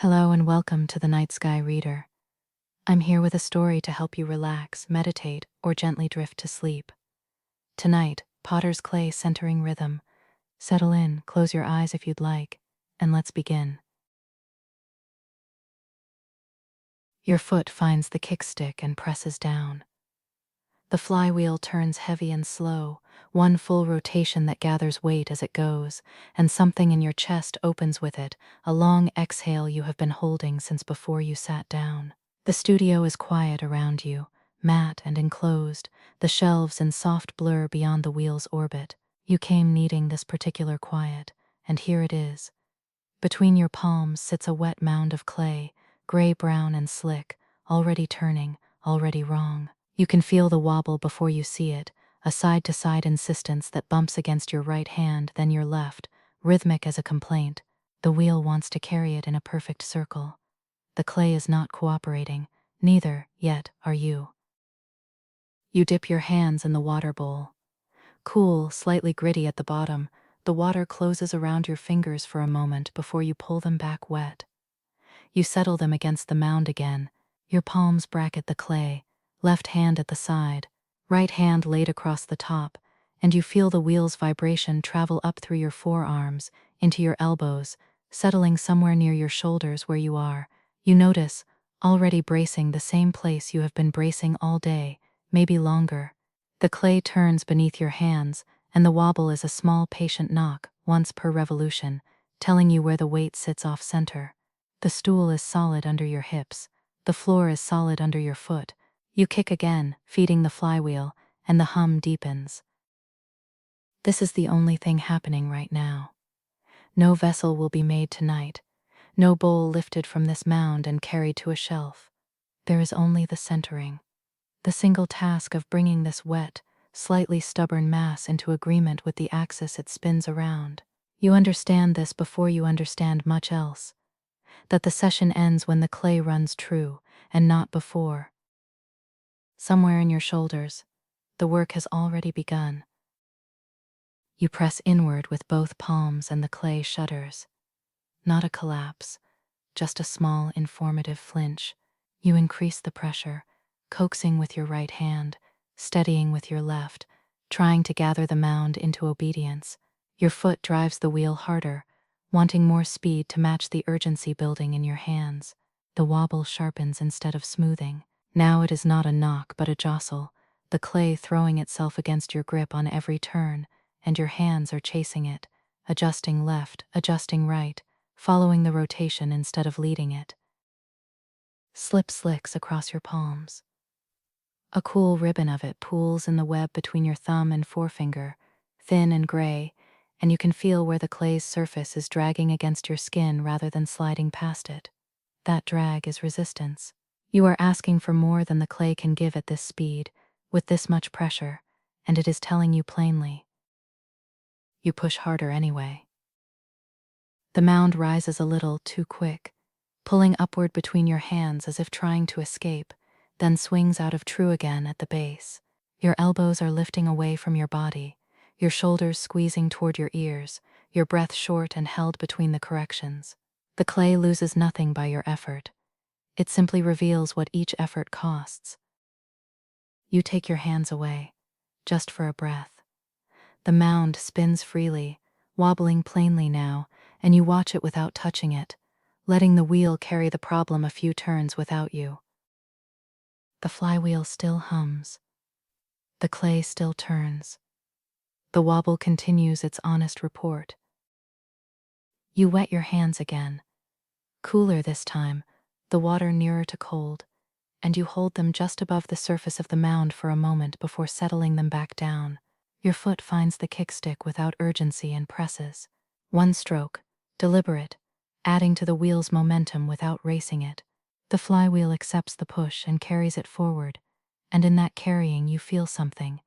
Hello and welcome to the Night Sky Reader. I'm here with a story to help you relax, meditate, or gently drift to sleep. Tonight, Potter's Clay centering rhythm. Settle in, close your eyes if you'd like, and let's begin. Your foot finds the kickstick and presses down. The flywheel turns heavy and slow, one full rotation that gathers weight as it goes, and something in your chest opens with it, a long exhale you have been holding since before you sat down. The studio is quiet around you, matte and enclosed, the shelves in soft blur beyond the wheel's orbit. You came needing this particular quiet, and here it is. Between your palms sits a wet mound of clay, gray-brown and slick, already turning, already wrong. You can feel the wobble before you see it, a side-to-side insistence that bumps against your right hand, then your left, rhythmic as a complaint. The wheel wants to carry it in a perfect circle. The clay is not cooperating, neither, yet, are you. You dip your hands in the water bowl. Cool, slightly gritty at the bottom, the water closes around your fingers for a moment before you pull them back wet. You settle them against the mound again. Your palms bracket the clay, left hand at the side, right hand laid across the top, and you feel the wheel's vibration travel up through your forearms, into your elbows, settling somewhere near your shoulders where you are. You notice, already bracing the same place you have been bracing all day, maybe longer. The clay turns beneath your hands, and the wobble is a small patient knock, once per revolution, telling you where the weight sits off center. The stool is solid under your hips. The floor is solid under your foot. You kick again, feeding the flywheel, and the hum deepens. This is the only thing happening right now. No vessel will be made tonight. No bowl lifted from this mound and carried to a shelf. There is only the centering. The single task of bringing this wet, slightly stubborn mass into agreement with the axis it spins around. You understand this before you understand much else. That the session ends when the clay runs true, and not before. Somewhere in your shoulders, the work has already begun. You press inward with both palms and the clay shudders. Not a collapse, just a small, informative flinch. You increase the pressure, coaxing with your right hand, steadying with your left, trying to gather the mound into obedience. Your foot drives the wheel harder, wanting more speed to match the urgency building in your hands. The wobble sharpens instead of smoothing. Now it is not a knock but a jostle, the clay throwing itself against your grip on every turn, and your hands are chasing it, adjusting left, adjusting right, following the rotation instead of leading it. Slip slicks across your palms. A cool ribbon of it pools in the web between your thumb and forefinger, thin and gray, and you can feel where the clay's surface is dragging against your skin rather than sliding past it. That drag is resistance. You are asking for more than the clay can give at this speed, with this much pressure, and it is telling you plainly. You push harder anyway. The mound rises a little too quick, pulling upward between your hands as if trying to escape, then swings out of true again at the base. Your elbows are lifting away from your body, your shoulders squeezing toward your ears, your breath short and held between the corrections. The clay loses nothing by your effort. It simply reveals what each effort costs. You take your hands away, just for a breath. The mound spins freely, wobbling plainly now, and you watch it without touching it, letting the wheel carry the problem a few turns without you. The flywheel still hums. The clay still turns. The wobble continues its honest report. You wet your hands again. Cooler this time, the water nearer to cold, and you hold them just above the surface of the mound for a moment before settling them back down. Your foot finds the kickstick without urgency and presses. One stroke, deliberate, adding to the wheel's momentum without racing it. The flywheel accepts the push and carries it forward, and in that carrying you feel something.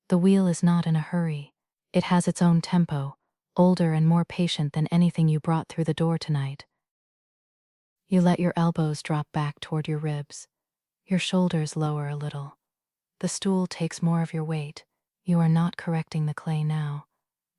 The wheel is not in a hurry. It has its own tempo, older and more patient than anything you brought through the door tonight. You let your elbows drop back toward your ribs. Your shoulders lower a little. The stool takes more of your weight. You are not correcting the clay now.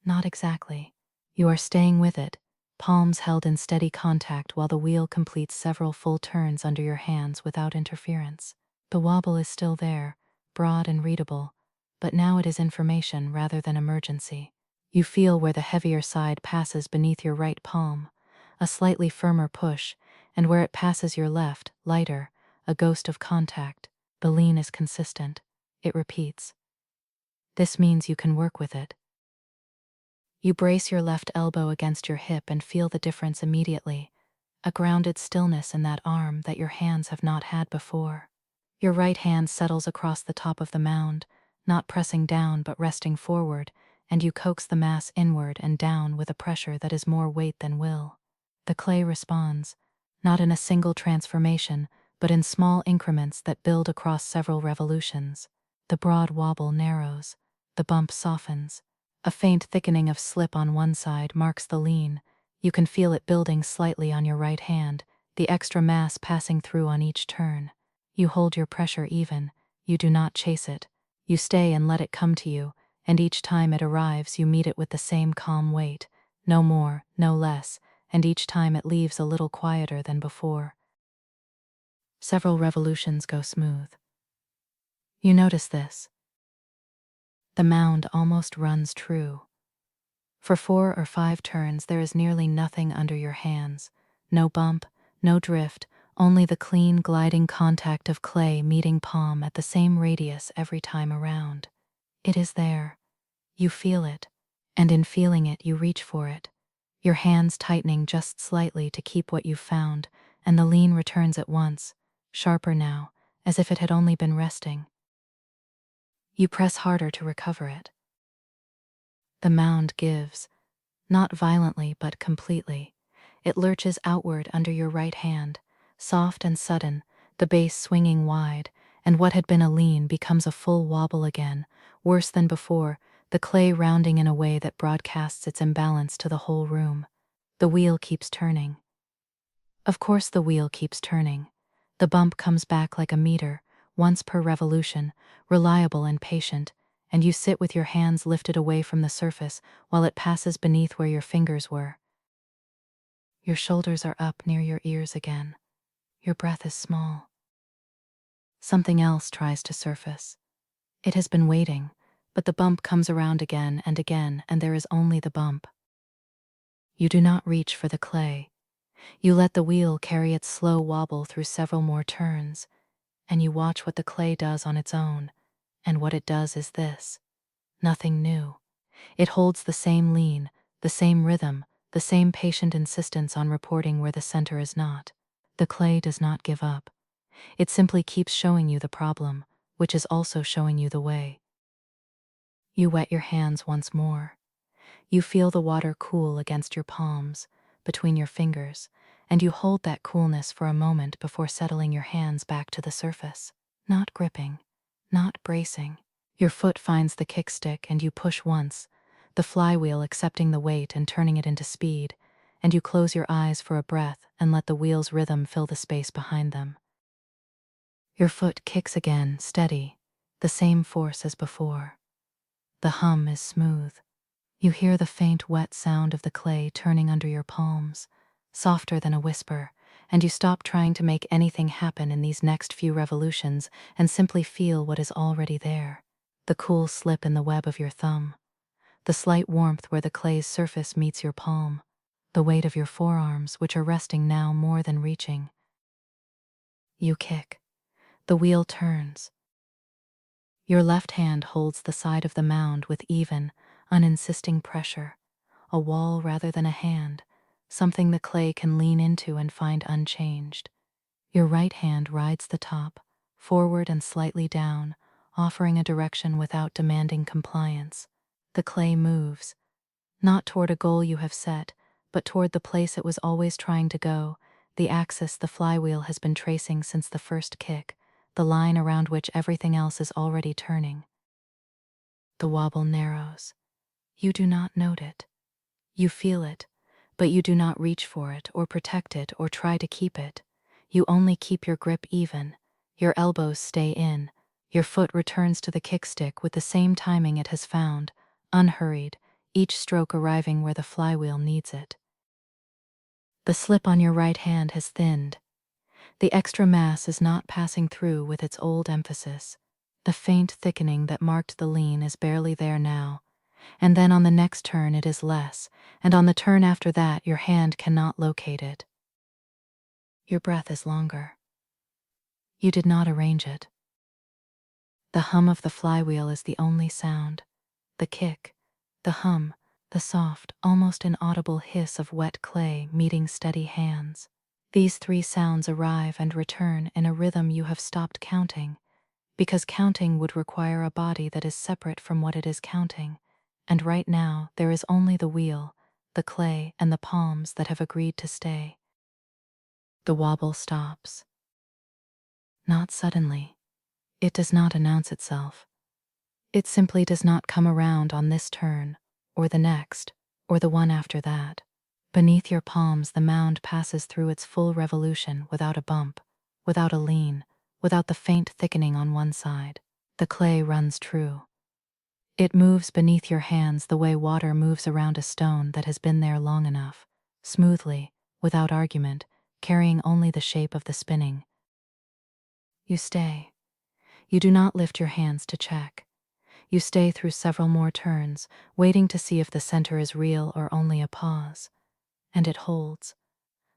Not exactly. You are staying with it, palms held in steady contact while the wheel completes several full turns under your hands without interference. The wobble is still there, broad and readable, but now it is information rather than emergency. You feel where the heavier side passes beneath your right palm, a slightly firmer push, and where it passes your left, lighter, a ghost of contact. The lean is consistent. It repeats. This means you can work with it. You brace your left elbow against your hip and feel the difference immediately, a grounded stillness in that arm that your hands have not had before. Your right hand settles across the top of the mound, not pressing down but resting forward, and you coax the mass inward and down with a pressure that is more weight than will. The clay responds, not in a single transformation, but in small increments that build across several revolutions. The broad wobble narrows, the bump softens. A faint thickening of slip on one side marks the lean. You can feel it building slightly on your right hand, the extra mass passing through on each turn. You hold your pressure even, you do not chase it. You stay and let it come to you, and each time it arrives you meet it with the same calm weight, no more, no less, and each time it leaves a little quieter than before. Several revolutions go smooth. You notice this. The mound almost runs true. For 4 or 5 turns there is nearly nothing under your hands. No bump, no drift, only the clean gliding contact of clay meeting palm at the same radius every time around. It is there. You feel it, and in feeling it you reach for it, your hands tightening just slightly to keep what you've found, and the lean returns at once, sharper now, as if it had only been resting. You press harder to recover it. The mound gives, not violently but completely. It lurches outward under your right hand, soft and sudden, the base swinging wide, and what had been a lean becomes a full wobble again, worse than before, the clay rounding in a way that broadcasts its imbalance to the whole room. The wheel keeps turning. Of course the wheel keeps turning. The bump comes back like a meter, once per revolution, reliable and patient, and you sit with your hands lifted away from the surface while it passes beneath where your fingers were. Your shoulders are up near your ears again. Your breath is small. Something else tries to surface. It has been waiting, but the bump comes around again, and there is only the bump. You do not reach for the clay. You let the wheel carry its slow wobble through several more turns, and you watch what the clay does on its own, and what it does is this. Nothing new. It holds the same lean, the same rhythm, the same patient insistence on reporting where the center is not. The clay does not give up. It simply keeps showing you the problem, which is also showing you the way. You wet your hands once more. You feel the water cool against your palms, between your fingers, and you hold that coolness for a moment before settling your hands back to the surface. Not gripping, not bracing. Your foot finds the kickstick and you push once, the flywheel accepting the weight and turning it into speed, and you close your eyes for a breath and let the wheel's rhythm fill the space behind them. Your foot kicks again, steady, the same force as before. The hum is smooth. You hear the faint wet sound of the clay turning under your palms, softer than a whisper, and you stop trying to make anything happen in these next few revolutions and simply feel what is already there. The cool slip in the web of your thumb, the slight warmth where the clay's surface meets your palm, the weight of your forearms which are resting now more than reaching. You kick. The wheel turns. Your left hand holds the side of the mound with even, uninsisting pressure, a wall rather than a hand, something the clay can lean into and find unchanged. Your right hand rides the top, forward and slightly down, offering a direction without demanding compliance. The clay moves, not toward a goal you have set, but toward the place it was always trying to go, the axis the flywheel has been tracing since the first kick, the line around which everything else is already turning. The wobble narrows. You do not note it. You feel it, but you do not reach for it or protect it or try to keep it. You only keep your grip even. Your elbows stay in. Your foot returns to the kickstick with the same timing it has found, unhurried, each stroke arriving where the flywheel needs it. The slip on your right hand has thinned. The extra mass is not passing through with its old emphasis. The faint thickening that marked the lean is barely there now, and then on the next turn it is less, and on the turn after that your hand cannot locate it. Your breath is longer. You did not arrange it. The hum of the flywheel is the only sound. The kick, the hum, the soft, almost inaudible hiss of wet clay meeting steady hands. These three sounds arrive and return in a rhythm you have stopped counting, because counting would require a body that is separate from what it is counting, and right now there is only the wheel, the clay, and the palms that have agreed to stay. The wobble stops. Not suddenly. It does not announce itself. It simply does not come around on this turn, or the next, or the one after that. Beneath your palms the mound passes through its full revolution without a bump, without a lean, without the faint thickening on one side. The clay runs true. It moves beneath your hands the way water moves around a stone that has been there long enough, smoothly, without argument, carrying only the shape of the spinning. You stay. You do not lift your hands to check. You stay through several more turns, waiting to see if the center is real or only a pause. And it holds.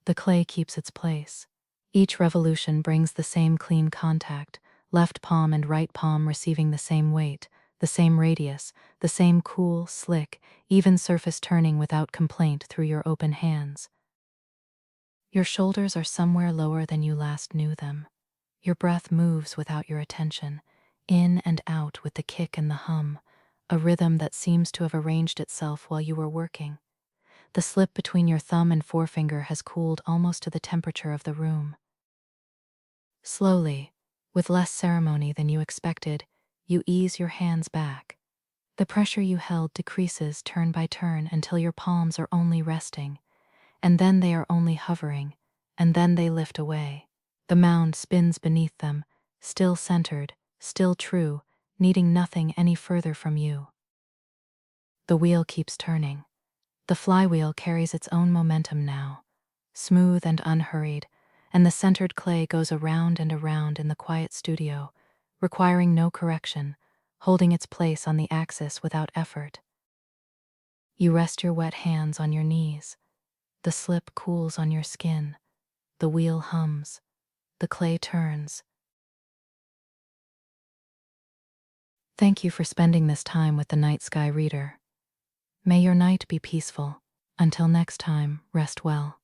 The clay keeps its place. Each revolution brings the same clean contact, left palm and right palm receiving the same weight, the same radius, the same cool, slick, even surface turning without complaint through your open hands. Your shoulders are somewhere lower than you last knew them. Your breath moves without your attention, in and out with the kick and the hum, a rhythm that seems to have arranged itself while you were working. The slip between your thumb and forefinger has cooled almost to the temperature of the room. Slowly, with less ceremony than you expected, you ease your hands back. The pressure you held decreases turn by turn until your palms are only resting, and then they are only hovering, and then they lift away. The mound spins beneath them, still centered, still true, needing nothing any further from you. The wheel keeps turning. The flywheel carries its own momentum now, smooth and unhurried, and the centered clay goes around and around in the quiet studio, requiring no correction, holding its place on the axis without effort. You rest your wet hands on your knees. The slip cools on your skin. The wheel hums. The clay turns. Thank you for spending this time with the Night Sky Reader. May your night be peaceful. Until next time, rest well.